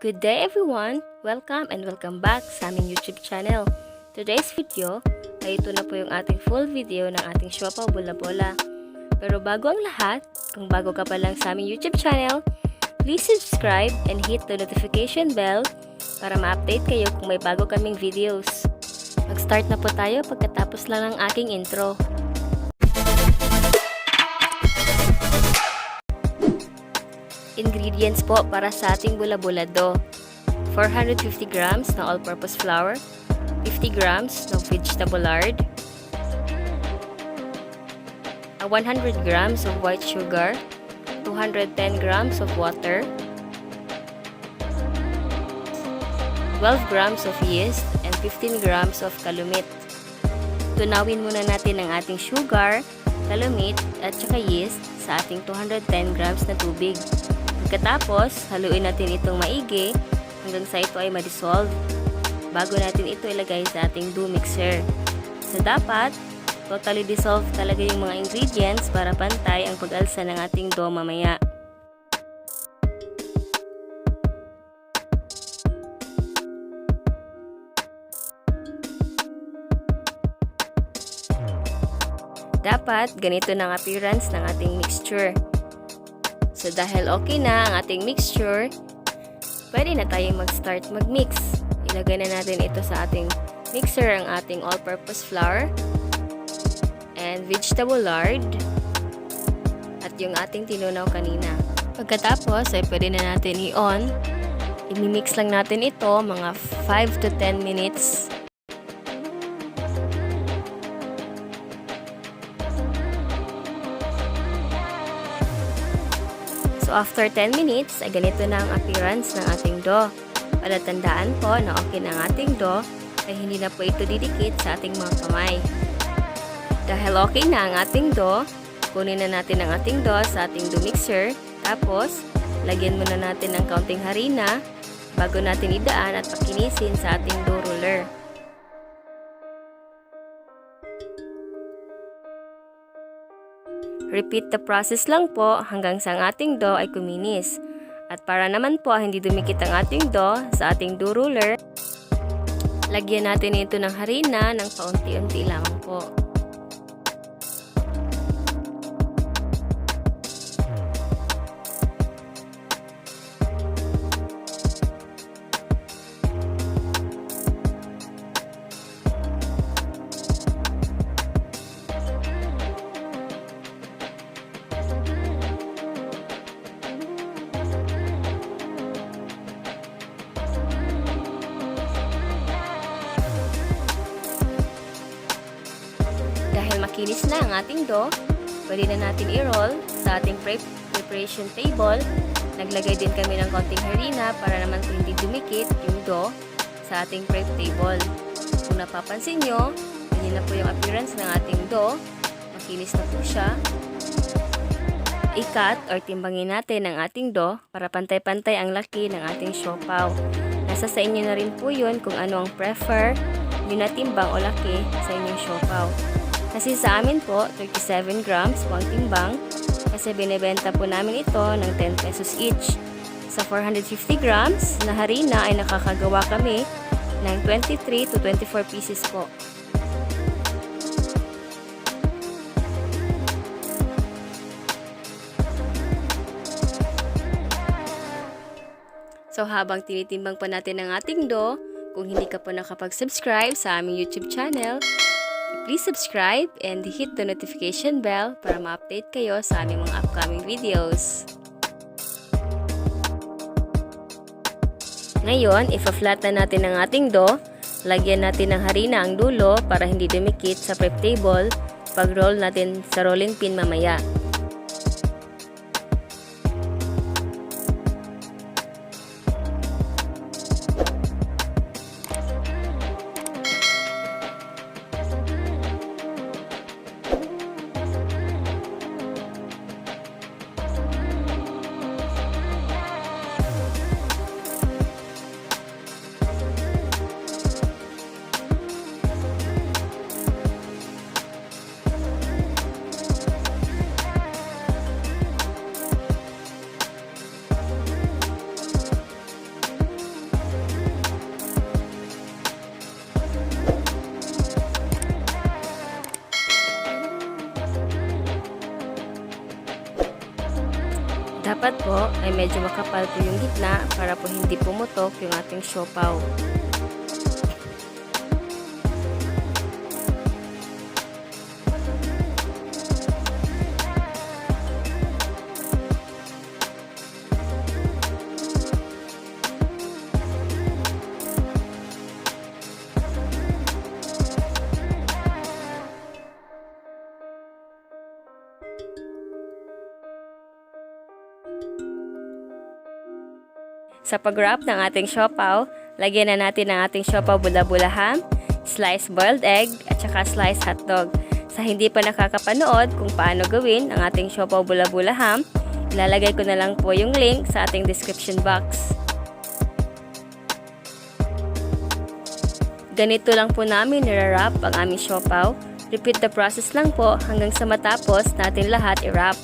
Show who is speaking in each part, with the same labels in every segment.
Speaker 1: Good day everyone! Welcome and welcome back sa aming YouTube channel. Today's video ay ito na po yung ating full video ng ating Siopao Bola Bola. Pero bago ang lahat, kung bago ka pa lang sa aming YouTube channel, please subscribe and hit the notification bell para ma-update kayo kung may bago kaming videos. Mag-start na po tayo pagkatapos lang ng aking intro. Ingredients po para sa ating bola-bola dough: 450 grams ng all-purpose flour, 50 grams ng vegetable lard, 100 grams of white sugar, 210 grams of water, 12 grams of yeast, and 15 grams of calumet. Tunawin muna natin ang ating sugar, calumet, at saka yeast sa ating 210 grams na tubig. Pagkatapos, haluin natin itong maigi hanggang sa ito ay ma-dissolve bago natin ito ilagay sa ating dough mixer. So dapat, totally dissolve talaga yung mga ingredients para pantay ang pag-alsa ng ating dough mamaya. Dapat, ganito ng appearance ng ating mixture. So dahil okay na ang ating mixture, pwede na tayong mag-start mag-mix. Ilagay na natin ito sa ating mixer ang ating all-purpose flour and vegetable lard at yung ating tinunaw kanina. Pagkatapos ay pwede na natin i-on. I-mix lang natin ito mga 5 to 10 minutes. So after 10 minutes, ay ganito na ang appearance ng ating dough. Palatandaan po na okay na ang ating dough, ay hindi na po ito didikit sa ating mga kamay. Dahil okay na ang ating dough, kunin na natin ang ating dough sa ating dough mixer. Tapos, lagyan muna natin ng kaunting harina bago natin idaan at pakinisin sa ating dough roller. Repeat the process lang po hanggang sa ang ating dough ay kuminis. At para naman po hindi dumikit ang ating dough sa ating dough roller, lagyan natin ito ng harina ng paunti-unti lang po. Dahil makinis na ang ating dough, pwede na natin i-roll sa ating preparation table. Naglagay din kami ng konting harina para naman po hindi dumikit yung dough sa ating prep table. Kung napapansin nyo, ganyan na po yung appearance ng ating dough. Makinis na po siya. I-cut or timbangin natin ang ating dough para pantay-pantay ang laki ng ating siopaw. Nasa sa inyo na rin po yun kung ano ang prefer nyo na timbang o laki sa inyong siopaw. Kasi sa amin po, 37 grams po ang timbang kasi binibenta po namin ito ng 10 pesos each. Sa 450 grams na harina ay nakakagawa kami ng 23 to 24 pieces po. So habang tinitimbang pa natin ang ating dough, kung hindi ka po nakapag-subscribe sa aming YouTube channel, please subscribe and hit the notification bell para ma-update kayo sa aming mga upcoming videos. Ngayon, ipa-flat na natin ang ating dough. Lagyan natin ng harina ang dulo para hindi dumikit sa prep table pag-roll natin sa rolling pin mamaya. dapat po ay medyo makapal po yung gitna para po hindi pumutok yung ating siopaw. Sa pag-wrap ng ating siopaw, lagyan na natin ang ating Siopao Bola Bola ham, sliced boiled egg, at saka sliced hotdog. Sa hindi pa nakakapanood kung paano gawin ang ating Siopao Bola Bola ham, ilalagay ko na lang po yung link sa ating description box. Ganito lang po namin nire-wrap ang aming siopaw. Repeat the process lang po hanggang sa matapos natin lahat i-wrap.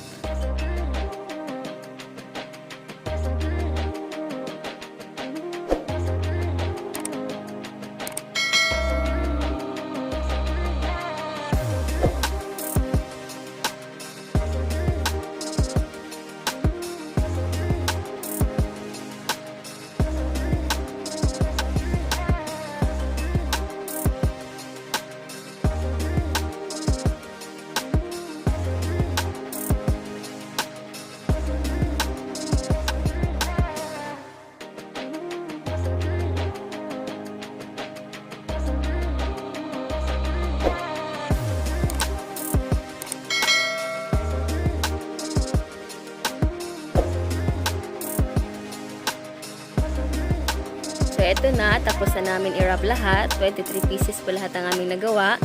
Speaker 1: So, ito na. Tapos na namin i-wrap lahat. 23 pieces po lahat ang aming nagawa.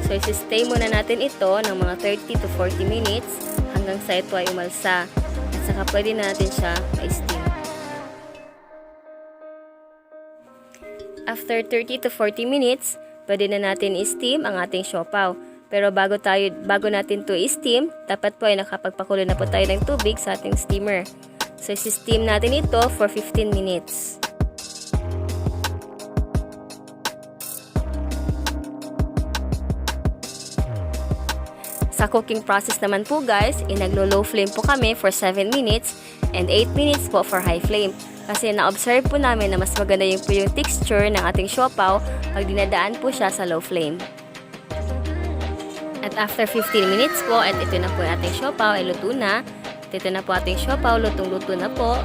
Speaker 1: So, isi-stay muna natin ito ng mga 30 to 40 minutes hanggang sa ito ay umalsa. At saka pwede na natin siya ma-steam. After 30 to 40 minutes, pwede na natin i-steam ang ating siopaw. Pero bago natin to i-steam, dapat po ay nakapagpakulo na po tayo ng tubig sa ating steamer. So, isi-steam natin ito for 15 minutes. Sa cooking process naman po guys, naglo-low flame po kami for 7 minutes and 8 minutes po for high flame. Kasi na-observe po namin na mas maganda yung texture ng ating siopaw pag dinadaan po siya sa low flame. At after 15 minutes po, at ito na po yung ating siopaw ay luto na. At ito na po ating siopaw, lutong-luto na po.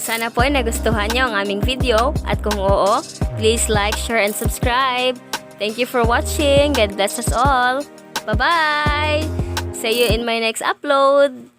Speaker 1: Sana po ay nagustuhan niyo ang aming video at kung oo, please like, share, and subscribe. Thank you for watching. God bless us all. Bye-bye! See you in my next upload.